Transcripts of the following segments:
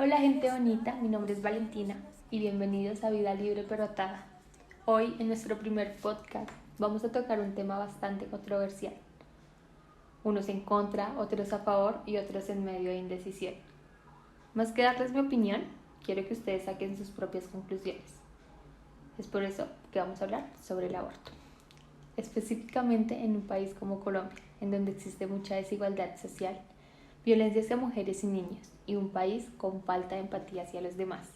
Hola gente bonita, mi nombre es Valentina y bienvenidos a Vida Libre pero Atada. Hoy en nuestro primer podcast vamos a tocar un tema bastante controversial. Unos en contra, otros a favor y otros en medio de indecisión. Más que darles mi opinión, quiero que ustedes saquen sus propias conclusiones. Es por eso que vamos a hablar sobre el aborto. Específicamente en un país como Colombia, en donde existe mucha desigualdad social, violencia hacia mujeres y niños, y un país con falta de empatía hacia los demás.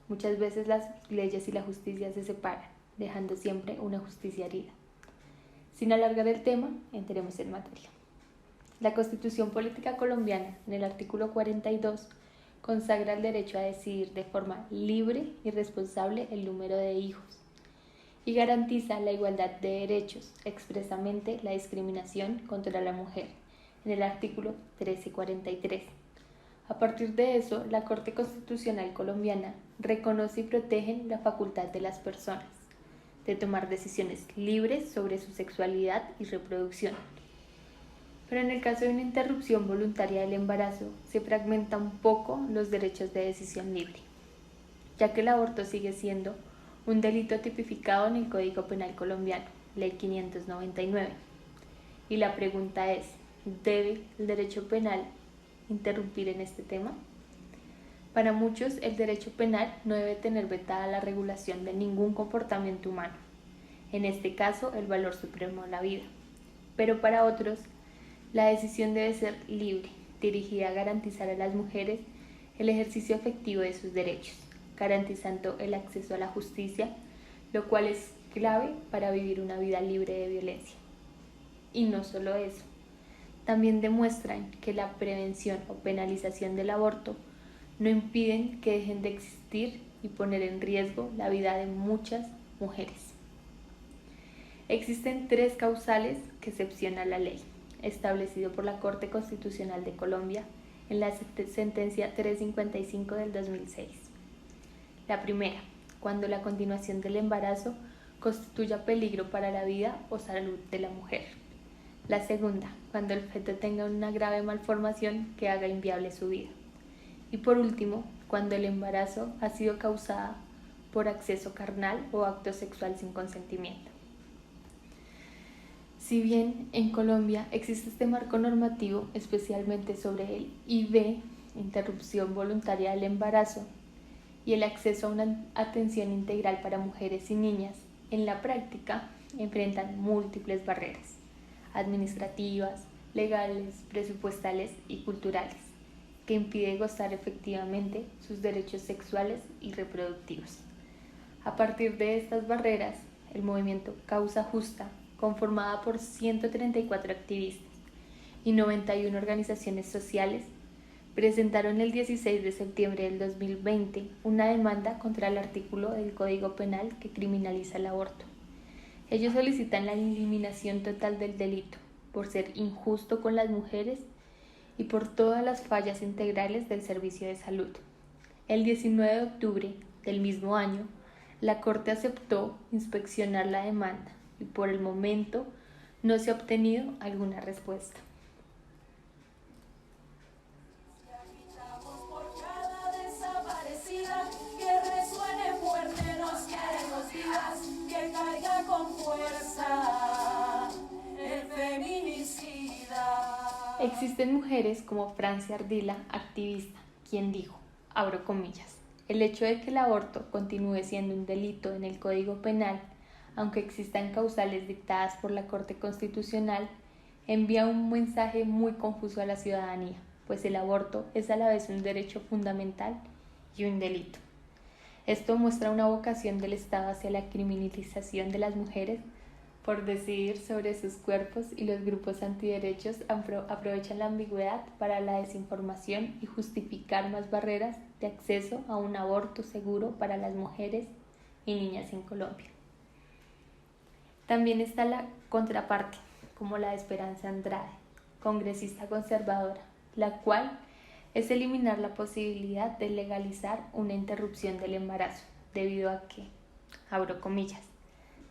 Muchas veces las leyes y la justicia se separan, dejando siempre una justicia herida. Sin alargar el tema, entremos en materia. La Constitución Política Colombiana, en el artículo 42, consagra el derecho a decidir de forma libre y responsable el número de hijos y garantiza la igualdad de derechos, expresamente la discriminación contra la mujer, en el artículo 1343. A partir de eso, la Corte Constitucional colombiana reconoce y protege la facultad de las personas de tomar decisiones libres sobre su sexualidad y reproducción. Pero en el caso de una interrupción voluntaria del embarazo, se fragmenta un poco los derechos de decisión libre, ya que el aborto sigue siendo un delito tipificado en el Código Penal colombiano, Ley 599. Y la pregunta es, ¿debe el derecho penal interrumpir en este tema? Para muchos, el derecho penal no debe tener vetada la regulación de ningún comportamiento humano, en este caso el valor supremo de la vida. Pero para otros, la decisión debe ser libre, dirigida a garantizar a las mujeres el ejercicio efectivo de sus derechos, garantizando el acceso a la justicia, lo cual es clave para vivir una vida libre de violencia. Y no solo eso, también demuestran que la prevención o penalización del aborto no impiden que dejen de existir y poner en riesgo la vida de muchas mujeres. Existen 3 causales que excepciona la ley, establecido por la Corte Constitucional de Colombia en la sentencia 355 del 2006. La primera, cuando la continuación del embarazo constituya peligro para la vida o salud de la mujer. La segunda, cuando el feto tenga una grave malformación que haga inviable su vida. Y por último, cuando el embarazo ha sido causado por acceso carnal o acto sexual sin consentimiento. Si bien en Colombia existe este marco normativo, especialmente sobre el IV, interrupción voluntaria del embarazo, y el acceso a una atención integral para mujeres y niñas, en la práctica enfrentan múltiples barreras administrativas, legales, presupuestales y culturales, que impiden gozar efectivamente sus derechos sexuales y reproductivos. A partir de estas barreras, el movimiento Causa Justa, conformada por 134 activistas y 91 organizaciones sociales, presentaron el 16 de septiembre del 2020 una demanda contra el artículo del Código Penal que criminaliza el aborto. Ellos solicitan la eliminación total del delito por ser injusto con las mujeres y por todas las fallas integrales del servicio de salud. El 19 de octubre del mismo año, la Corte aceptó inspeccionar la demanda y por el momento no se ha obtenido alguna respuesta. Existen mujeres como Francia Ardila, activista, quien dijo, abro comillas, el hecho de que el aborto continúe siendo un delito en el Código Penal, aunque existan causales dictadas por la Corte Constitucional, envía un mensaje muy confuso a la ciudadanía, pues el aborto es a la vez un derecho fundamental y un delito. Esto muestra una vocación del Estado hacia la criminalización de las mujeres por decidir sobre sus cuerpos, y los grupos antiderechos aprovechan la ambigüedad para la desinformación y justificar más barreras de acceso a un aborto seguro para las mujeres y niñas en Colombia. También está la contraparte, como la de Esperanza Andrade, congresista conservadora, la cual es eliminar la posibilidad de legalizar una interrupción del embarazo, debido a que, abro comillas,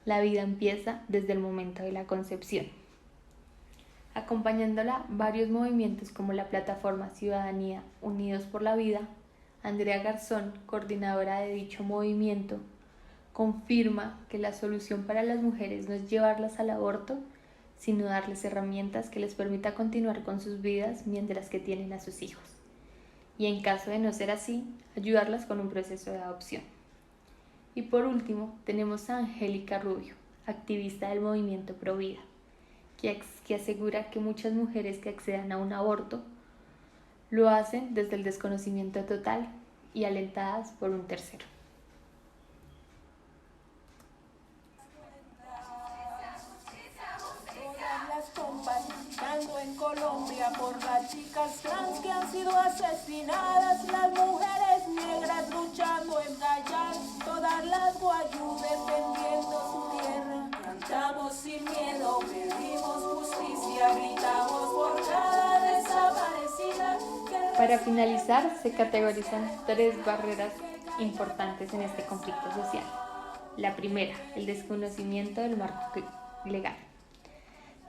la vida empieza desde el momento de la concepción. Acompañándola, varios movimientos como la plataforma Ciudadanía Unidos por la Vida Andrea Garzón, coordinadora de dicho movimiento, confirma que la solución para las mujeres no es llevarlas al aborto, sino darles herramientas que les permita continuar con sus vidas mientras que tienen a sus hijos. Y en caso de no ser así, ayudarlas con un proceso de adopción. Y por último, tenemos a Angélica Rubio, activista del movimiento Provida, que asegura que muchas mujeres que accedan a un aborto lo hacen desde el desconocimiento total y alentadas por un tercero. Compartiendo en Colombia por las chicas trans que han sido asesinadas, las mujeres negras luchando en Dayal, todas las guayú defendiendo su tierra. Cantamos sin miedo, pedimos justicia, gritamos por cada desaparecida. Para finalizar, se categorizan tres barreras importantes en este conflicto social. La primera, el desconocimiento del marco legal,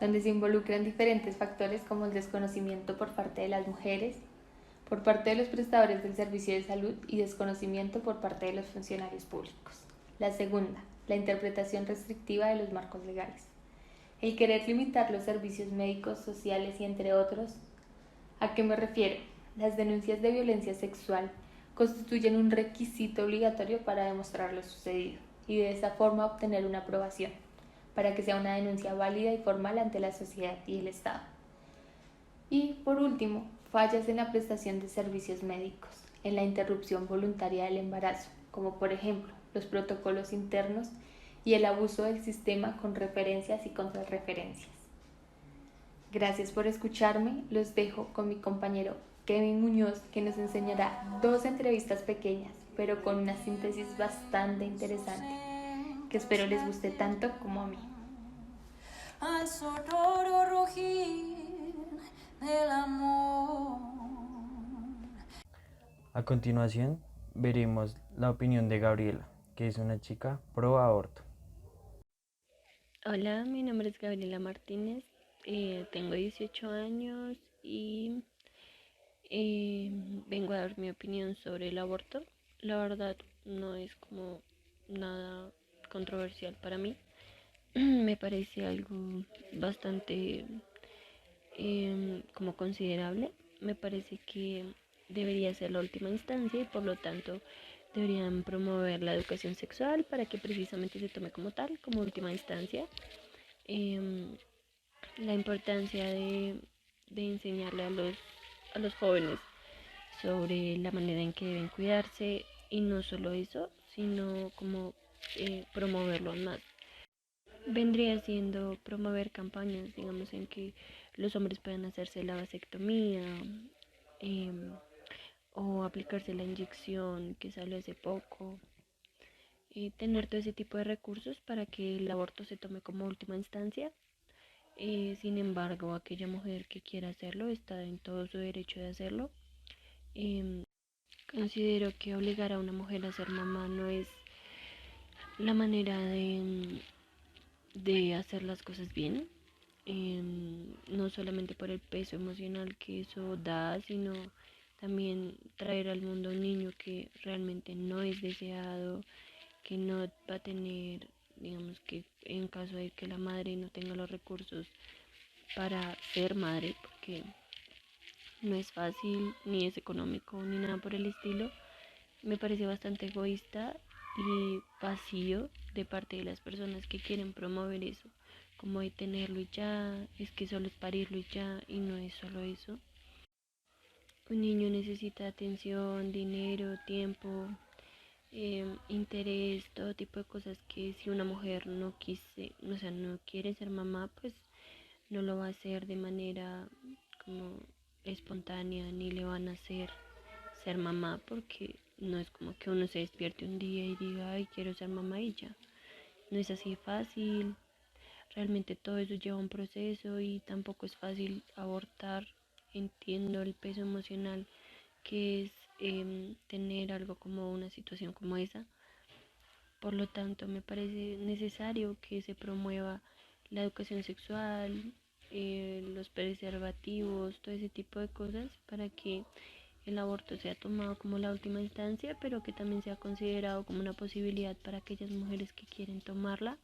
donde se involucran diferentes factores como el desconocimiento por parte de las mujeres, por parte de los prestadores del servicio de salud y desconocimiento por parte de los funcionarios públicos. La segunda, la interpretación restrictiva de los marcos legales, el querer limitar los servicios médicos, sociales y entre otros. ¿A qué me refiero? Las denuncias de violencia sexual constituyen un requisito obligatorio para demostrar lo sucedido y de esa forma obtener una aprobación, para que sea una denuncia válida y formal ante la sociedad y el Estado. Y por último, fallas en la prestación de servicios médicos, en la interrupción voluntaria del embarazo, como por ejemplo los protocolos internos y el abuso del sistema con referencias y contrarreferencias. Gracias por escucharme, los dejo con mi compañero Kevin Muñoz, que nos enseñará 2 entrevistas pequeñas, pero con una síntesis bastante interesante, que espero les guste tanto como a mí. Al sonoro rugir del amor. A continuación, veremos la opinión de Gabriela, que es una chica pro aborto. Hola, mi nombre es Gabriela Martínez, tengo 18 años y vengo a dar mi opinión sobre el aborto. La verdad no es como nada controversial para mí. Me parece algo bastante como considerable. Me parece que debería ser la última instancia y por lo tanto deberían promover la educación sexual para que precisamente se tome como tal, como última instancia. Em, la importancia de enseñarle a los jóvenes sobre la manera en que deben cuidarse y no solo eso, sino como promoverlo más. Vendría siendo promover campañas, digamos, en que los hombres puedan hacerse la vasectomía em, o aplicarse la inyección que salió hace poco. Tener todo ese tipo de recursos para que el aborto se tome como última instancia. Sin embargo, aquella mujer que quiera hacerlo está en todo su derecho de hacerlo. Em, Considero que obligar a una mujer a ser mamá no es la manera de hacer las cosas bien. No solamente por el peso emocional que eso da, sino también traer al mundo un niño que realmente no es deseado, que no va a tener, digamos que en caso de que la madre no tenga los recursos para ser madre, porque no es fácil, ni es económico, ni nada por el estilo. Me parece bastante egoísta y vacío de parte de las personas que quieren promover eso, como de tenerlo y ya, es que solo es parirlo y ya, y no es solo eso. Un niño necesita atención, dinero, tiempo, interés, todo tipo de cosas que si una mujer no quiere ser mamá, pues no lo va a hacer de manera como espontánea, ni le van a hacer ser mamá, porque no es como que uno se despierte un día y diga, ay, quiero ser mamá y ya. No es así fácil, realmente todo eso lleva un proceso y tampoco es fácil abortar. Entiendo el peso emocional que es tener algo como una situación como esa. Por lo tanto, me parece necesario que se promueva la educación sexual, los preservativos, todo ese tipo de cosas para que el aborto sea tomado como la última instancia, pero que también sea considerado como una posibilidad para aquellas mujeres que quieren tomarla,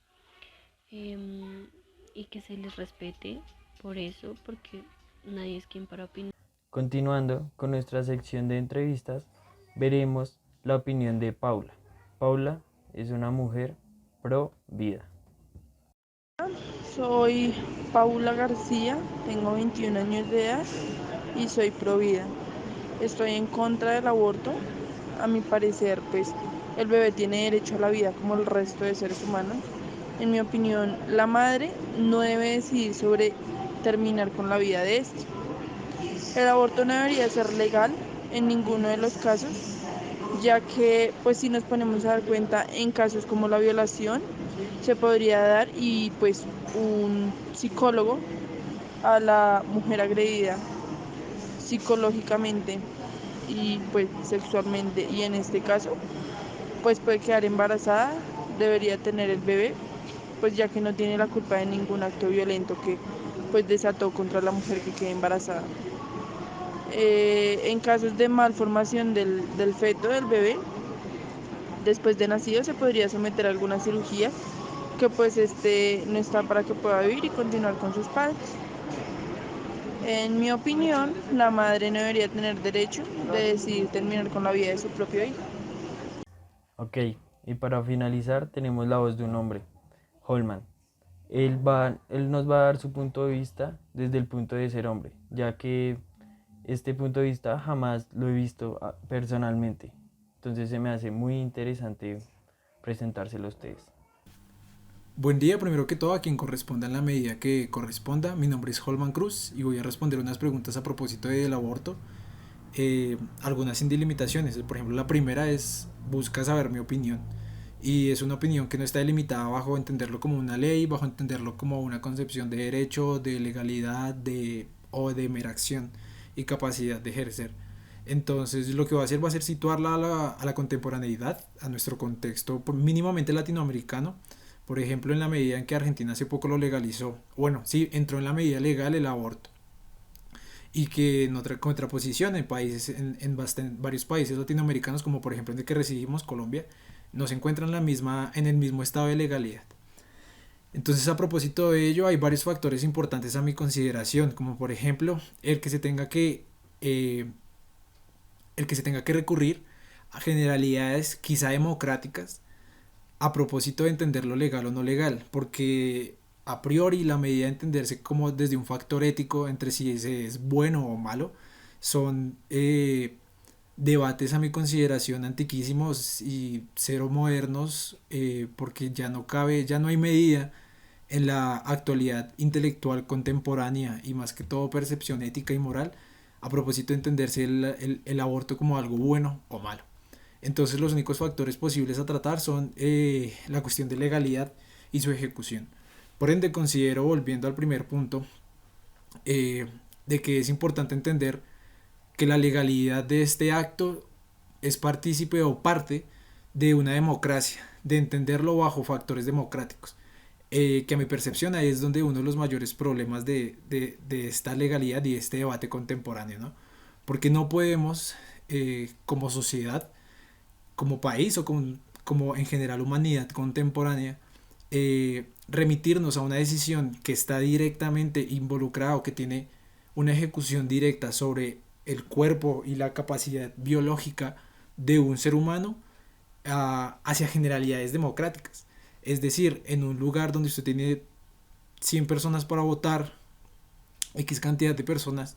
y que se les respete por eso, porque nadie es quien para opinar. Continuando con nuestra sección de entrevistas, veremos la opinión de Paula. Paula es una mujer pro vida. Soy Paula García, tengo 21 años de edad y soy pro vida. Estoy en contra del aborto. A mi parecer, pues el bebé tiene derecho a la vida como el resto de seres humanos. En mi opinión, la madre no debe decidir sobre terminar con la vida de este. El aborto no debería ser legal en ninguno de los casos, ya que pues si nos ponemos a dar cuenta en casos como la violación, se podría dar y pues un psicólogo a la mujer agredida psicológicamente y pues sexualmente, y en este caso pues puede quedar embarazada, debería tener el bebé, pues ya que no tiene la culpa de ningún acto violento que pues desató contra la mujer que quede embarazada. En casos de malformación del feto del bebé, después de nacido se podría someter a alguna cirugía que pues no está para que pueda vivir y continuar con sus padres. En mi opinión, la madre no debería tener derecho de decidir terminar con la vida de su propio hijo. Ok, y para finalizar tenemos la voz de un hombre, Holman. Él nos va a dar su punto de vista desde el punto de ser hombre, ya que este punto de vista jamás lo he visto personalmente. Entonces se me hace muy interesante presentárselo a ustedes. Buen día, primero que todo, a quien corresponda en la medida que corresponda. Mi nombre es Holman Cruz y voy a responder unas preguntas a propósito del aborto, algunas sin delimitaciones. Por ejemplo, la primera es, busca saber mi opinión. Y es una opinión que no está delimitada bajo entenderlo como una ley, bajo entenderlo como una concepción de derecho, de legalidad, o de mera acción y capacidad de ejercer. Entonces lo que va a ser situarla a la contemporaneidad, a nuestro contexto mínimamente latinoamericano. Por ejemplo, en la medida en que Argentina hace poco lo legalizó, bueno, sí, entró en la medida legal el aborto, y que en otra contraposición en países, varios países latinoamericanos, como por ejemplo en el que residimos, Colombia, no se encuentran en el mismo estado de legalidad. Entonces, a propósito de ello, hay varios factores importantes a mi consideración, como por ejemplo el que se tenga que recurrir a generalidades quizá democráticas a propósito de entender lo legal o no legal, porque a priori la medida de entenderse como desde un factor ético entre si es bueno o malo son debates a mi consideración antiquísimos y cero modernos, porque ya no hay medida en la actualidad intelectual contemporánea y más que todo percepción ética y moral a propósito de entenderse el aborto como algo bueno o malo. Entonces los únicos factores posibles a tratar son la cuestión de legalidad y su ejecución. Por ende, considero, volviendo al primer punto, de que es importante entender que la legalidad de este acto es partícipe o parte de una democracia, de entenderlo bajo factores democráticos. Que a mi percepción ahí es donde uno de los mayores problemas de esta legalidad y este debate contemporáneo, ¿no? Porque no podemos, como sociedad, como país o como en general humanidad contemporánea, remitirnos a una decisión que está directamente involucrada o que tiene una ejecución directa sobre el cuerpo y la capacidad biológica de un ser humano hacia generalidades democráticas. Es decir, en un lugar donde usted tiene 100 personas para votar, X cantidad de personas,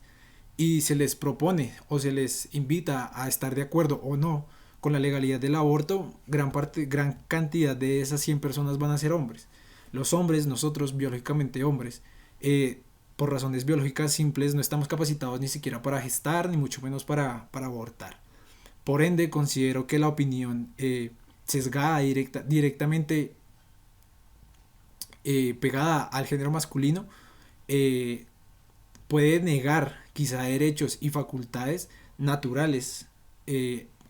y se les propone o se les invita a estar de acuerdo o no con la legalidad del aborto, gran cantidad de esas 100 personas van a ser hombres. Los hombres, nosotros biológicamente hombres, por razones biológicas simples, no estamos capacitados ni siquiera para gestar, ni mucho menos para abortar. Por ende, considero que la opinión sesgada, directamente pegada al género masculino, puede negar quizá derechos y facultades naturales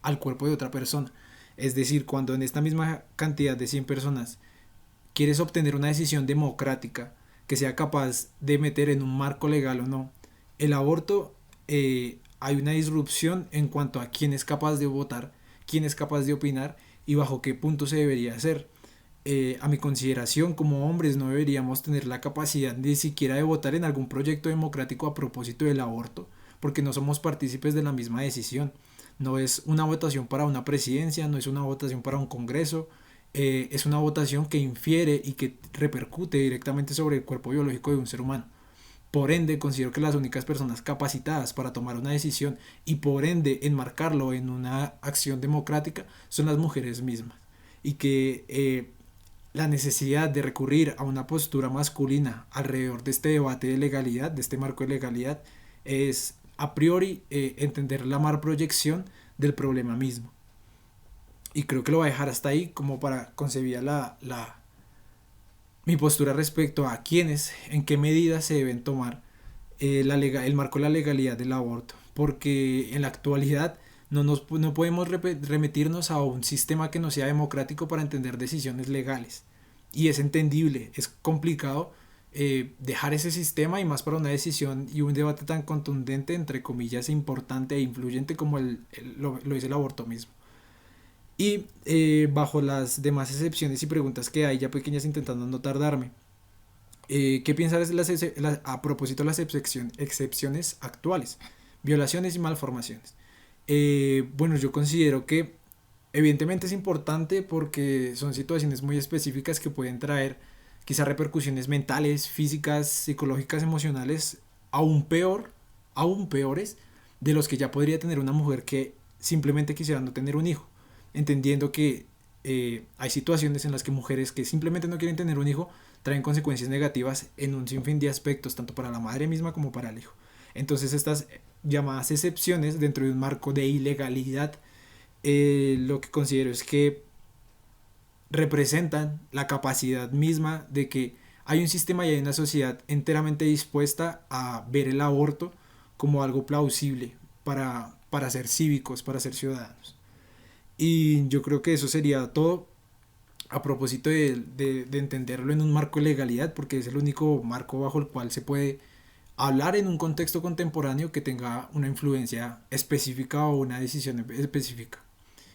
al cuerpo de otra persona. Es decir, cuando en esta misma cantidad de 100 personas quieres obtener una decisión democrática que sea capaz de meter en un marco legal o no el aborto, hay una disrupción en cuanto a quién es capaz de votar, quién es capaz de opinar y bajo qué punto se debería hacer. A mi consideración, como hombres no deberíamos tener la capacidad ni siquiera de votar en algún proyecto democrático a propósito del aborto, porque no somos partícipes de la misma decisión. No es una votación para una presidencia, no es una votación para un congreso, es una votación que infiere y que repercute directamente sobre el cuerpo biológico de un ser humano. Por ende, considero que las únicas personas capacitadas para tomar una decisión y por ende enmarcarlo en una acción democrática son las mujeres mismas. Y que la necesidad de recurrir a una postura masculina alrededor de este debate de legalidad, de este marco de legalidad, es a priori entender la mal proyección del problema mismo. Y creo que lo voy a dejar hasta ahí como para concebir mi postura respecto a quiénes, en qué medidas se deben tomar el marco de la legalidad del aborto. Porque en la actualidad no podemos remitirnos a un sistema que no sea democrático para entender decisiones legales. Y es entendible, es complicado dejar ese sistema y más para una decisión y un debate tan contundente, entre comillas, importante e influyente como lo es el aborto mismo. Y bajo las demás excepciones y preguntas que hay, ya pequeñas intentando no tardarme, ¿qué piensas a propósito de las excepciones actuales? Violaciones y malformaciones. Bueno, yo considero que evidentemente es importante porque son situaciones muy específicas que pueden traer quizá repercusiones mentales, físicas, psicológicas, emocionales, aún peores de los que ya podría tener una mujer que simplemente quisiera no tener un hijo, entendiendo que hay situaciones en las que mujeres que simplemente no quieren tener un hijo traen consecuencias negativas en un sinfín de aspectos, tanto para la madre misma como para el hijo. Entonces estas llamadas excepciones dentro de un marco de ilegalidad, lo que considero es que representan la capacidad misma de que hay un sistema y hay una sociedad enteramente dispuesta a ver el aborto como algo plausible para ser cívicos, para ser ciudadanos. Y yo creo que eso sería todo a propósito de entenderlo en un marco de legalidad, porque es el único marco bajo el cual se puede hablar en un contexto contemporáneo que tenga una influencia específica o una decisión específica.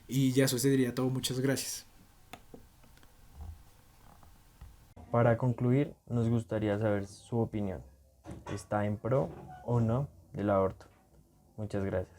Y ya eso sería todo. Muchas gracias. Para concluir, nos gustaría saber su opinión. ¿Está en pro o no del aborto? Muchas gracias.